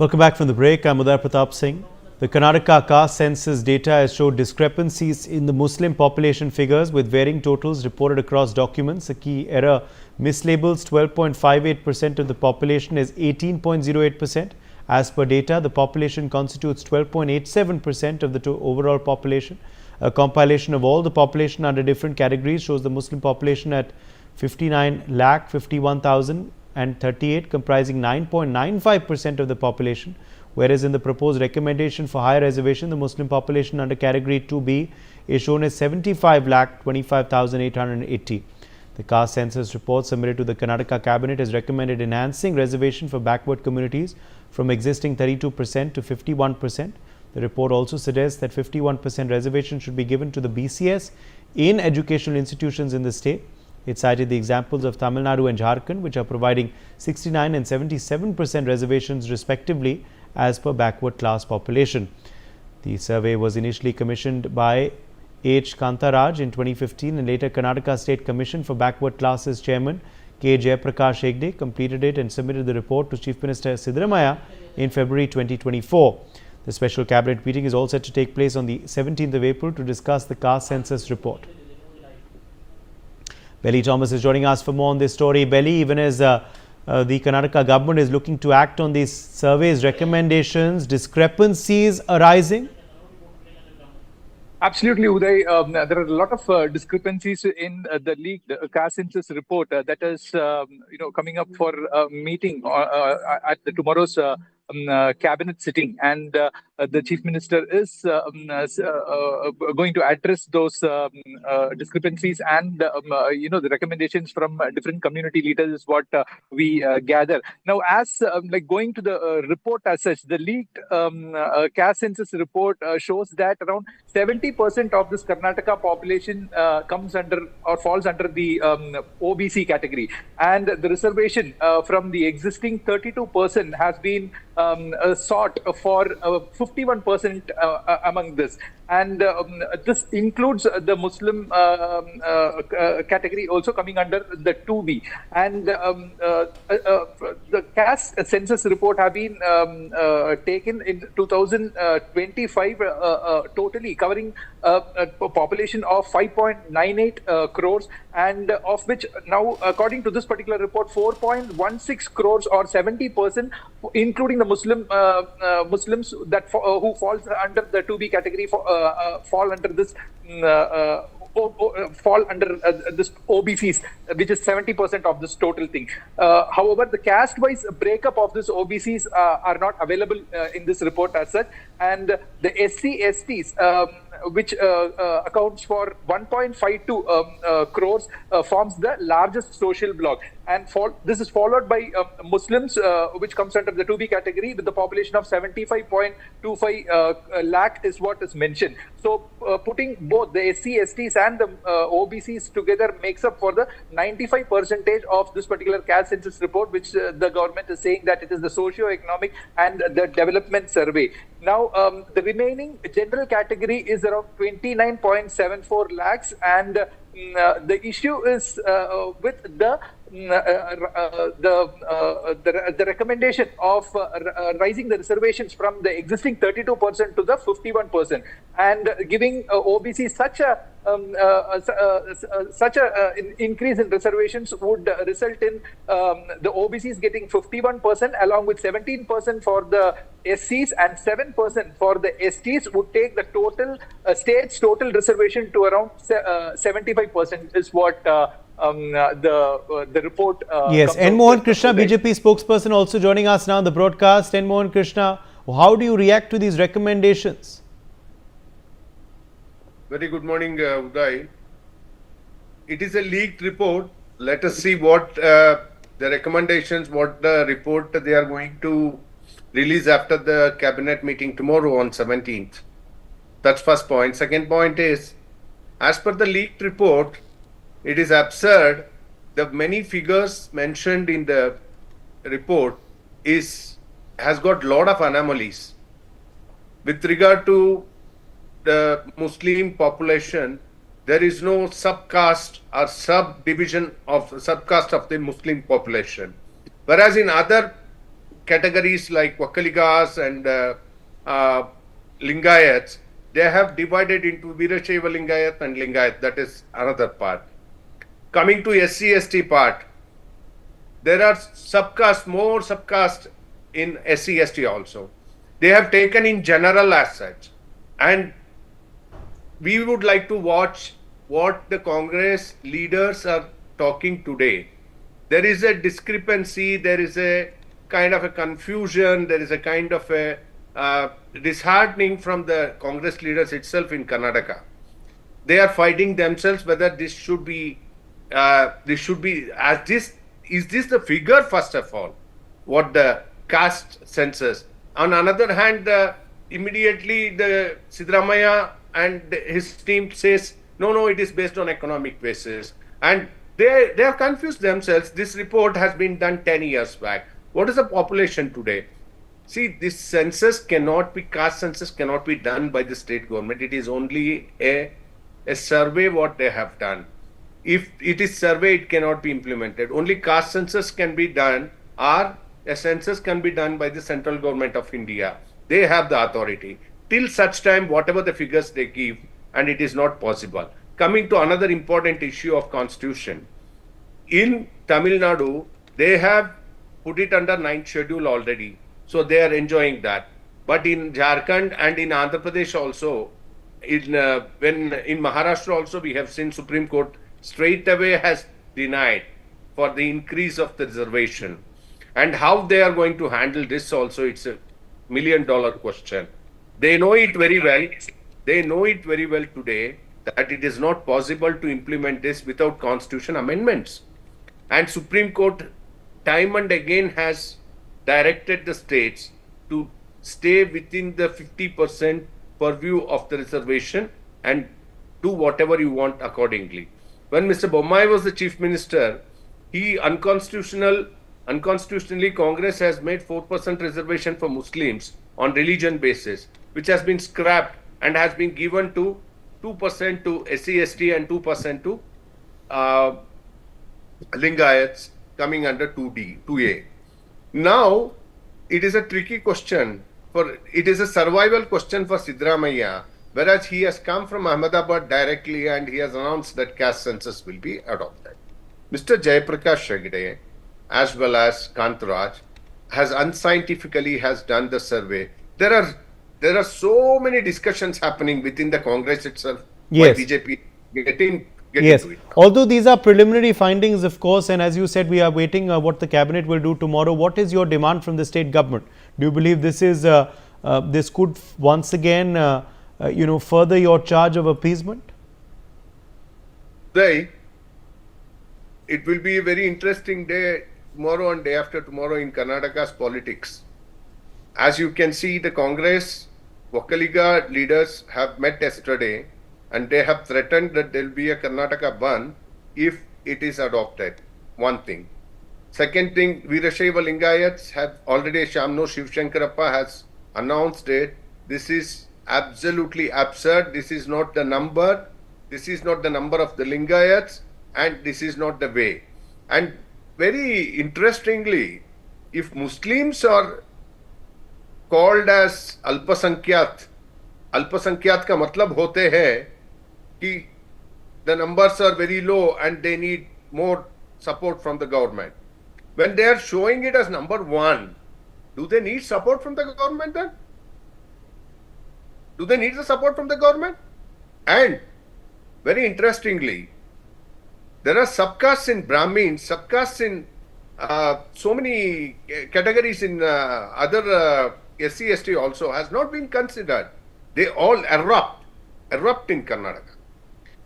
Welcome back from the break. I'm Uday Pratap Singh. The Karnataka Caste Census data has showed discrepancies in the Muslim population figures with varying totals reported across documents. A key error mislabels 12.58% of the population as 18.08%. As per data, the population constitutes 12.87% of the overall population. A compilation of all the population under different categories shows the Muslim population at 59 lakh 51,038, comprising 9.95% of the population, whereas in the proposed recommendation for higher reservation, the Muslim population under category 2B is shown as 75 lakh 25,880. The caste census report submitted to the Karnataka cabinet has recommended enhancing reservation for backward communities from existing 32% to 51%. The report also suggests that 51% reservation should be given to the BCS in educational institutions in the state. It cited the examples of Tamil Nadu and Jharkhand, which are providing 69 and 77% reservations respectively as per backward class population. The survey was initially commissioned by H. Kantaraj in 2015 and later Karnataka State Commission for Backward Classes Chairman K. Jayaprakash Hegde completed it and submitted the report to Chief Minister Siddaramaiah in February 2024. The special cabinet meeting is all set to take place on the 17th of April to discuss the caste census report. Belly Thomas is joining us for more on this story. Belly, even as the Karnataka government is looking to act on these surveys, recommendations, discrepancies arising? Absolutely, Uday. There are a lot of discrepancies in the leaked caste census report that is, coming up for a meeting at tomorrow's cabinet sitting, and the chief minister is going to address those discrepancies and the recommendations from different community leaders is what we gather. Now, as going to the report as such, the leaked caste census report shows that around 70% of this Karnataka population comes under or falls under the OBC category, and the reservation from the existing 32% has been sought for 51% among this, and this includes the Muslim category also coming under the 2B, and the caste census report have been taken in 2025 totally covering a population of 5.98 crores, and of which now, according to this particular report, 4.16 crores or 70%, including the Muslims that who falls under the 2B category, fall under this this OBCs, which is 70% of this total thing. However, the caste-wise breakup of this OBCs are not available in this report as such, and the SC/STs, which accounts for 1.52 crores, forms the largest social bloc. And this is followed by Muslims, which comes under the 2B category with the population of 75.25 lakh is what is mentioned. So putting both the SC/STs and the OBCs together makes up for the 95% of this particular caste census report, which the government is saying that it is the socio-economic and the development survey. Now, the remaining general category is around 29.74 lakhs, and the issue is with the recommendation of rising the reservations from the existing 32% to the 51%, and giving OBC such a increase in reservations would result in the OBCs getting 51% along with 17% for the SCs and 7% for the STs, would take the total state's total reservation to around 75% is what the report. Yes, N. Mohan Krishna, BJP spokesperson, also joining us now on the broadcast. N. Mohan Krishna, how do you react to these recommendations? Very good morning, Uday. It is a leaked report. Let us see what the recommendations, what the report they are going to release after the cabinet meeting tomorrow on 17th. That's first point. Second point is, as per the leaked report, it is absurd. The many figures mentioned in the report has got lot of anomalies. With regard to the Muslim population, there is no subcaste or subdivision of subcaste of the Muslim population. Whereas in other categories like Vakaligas and Lingayats, they have divided into Virashaiva Lingayat and Lingayat. That is another part. Coming to SC/ST part, there are more subcaste in SC/ST also. They have taken in general as such. And we would like to watch what the Congress leaders are talking today. There is a discrepancy, there is a kind of a confusion, there is a kind of a disheartening from the Congress leaders itself in Karnataka. They are fighting themselves whether this should be is this the figure first of all, what the caste census. On another hand, immediately the Siddaramaiah and his team says, no, it is based on economic basis. And they have confused themselves. This report has been done 10 years back. What is the population today? See, this caste census cannot be done by the state government. It is only a survey what they have done. If it is survey, it cannot be implemented. Only caste census can be done, or a census can be done by the central government of India. They have the authority. Till such time, whatever the figures they give, and it is not possible. Coming to another important issue of constitution. In Tamil Nadu, they have put it under 9th schedule already. So they are enjoying that. But in Jharkhand and in Andhra Pradesh also, in Maharashtra also, we have seen Supreme Court straight away has denied for the increase of the reservation. And how they are going to handle this also, it's a $1 million question. They know it very well. They know it very well today that it is not possible to implement this without constitution amendments. And Supreme Court time and again has directed the states to stay within the 50% purview of the reservation and do whatever you want accordingly. When Mr. Bommai was the chief minister, he unconstitutionally Congress has made 4% reservation for Muslims on religion basis, which has been scrapped and has been given to 2% to SC/ST and 2% to Lingayats coming under 2A. Now, it is a tricky question. It is a survival question for Siddaramaiah, whereas he has come from Ahmedabad directly and he has announced that caste census will be adopted. Mr. Jayaprakash Hegde, as well as Kantaraj, has unscientifically done the survey. There are so many discussions happening within the Congress itself. Yes. By BJP getting yes. into it. Although these are preliminary findings, of course, and as you said, we are waiting what the cabinet will do tomorrow. What is your demand from the state government? Do you believe this is this could once again further your charge of appeasement? It will be a very interesting day tomorrow and day after tomorrow in Karnataka's politics. As you can see, the Congress Vakaliga leaders have met yesterday and they have threatened that there will be a Karnataka ban if it is adopted. One thing. Second thing, Virashaiva Lingayats have already, Shamno Shivshankarappa has announced it. This is absolutely absurd. This is not the number. This is not the number of the Lingayats and this is not the way. And very interestingly, if Muslims are called as Alpasankyat का मतलब होते हैं कि the numbers are very low and they need more support from the government. When they are showing it as number 1, do they need support from the government then? Do they need the support from the government? And very interestingly, there are subcastes in Brahmins, subcastes in so many categories in other SC/ST also has not been considered. They all erupt in Karnataka.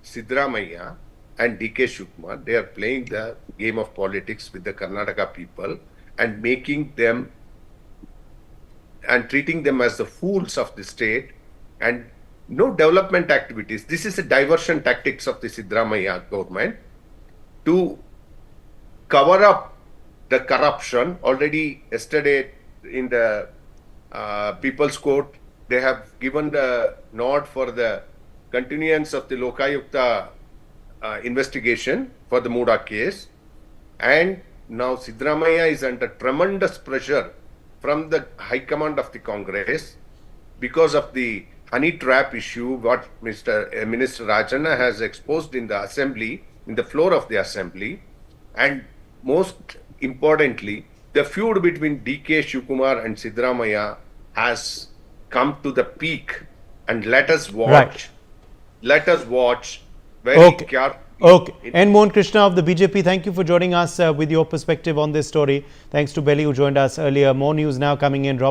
Siddaramaiah and D.K. Shukma, they are playing the game of politics with the Karnataka people and making them and treating them as the fools of the state and no development activities. This is a diversion tactics of the Siddaramaiah government to cover up the corruption. Already yesterday in the People's Court, they have given the nod for the continuance of the Lokayukta investigation for the Muda case. And now Siddaramaiah is under tremendous pressure from the High Command of the Congress because of the honey trap issue, what Minister Rajana has exposed in the Assembly, in the floor of the Assembly, and most importantly, the feud between DK Shivakumar and Siddaramaiah has come to the peak, and let us watch. Right. Let us watch very carefully. Okay. And Mohan Krishna of the BJP, thank you for joining us with your perspective on this story. Thanks to Belly who joined us earlier. More news now coming in. Robert.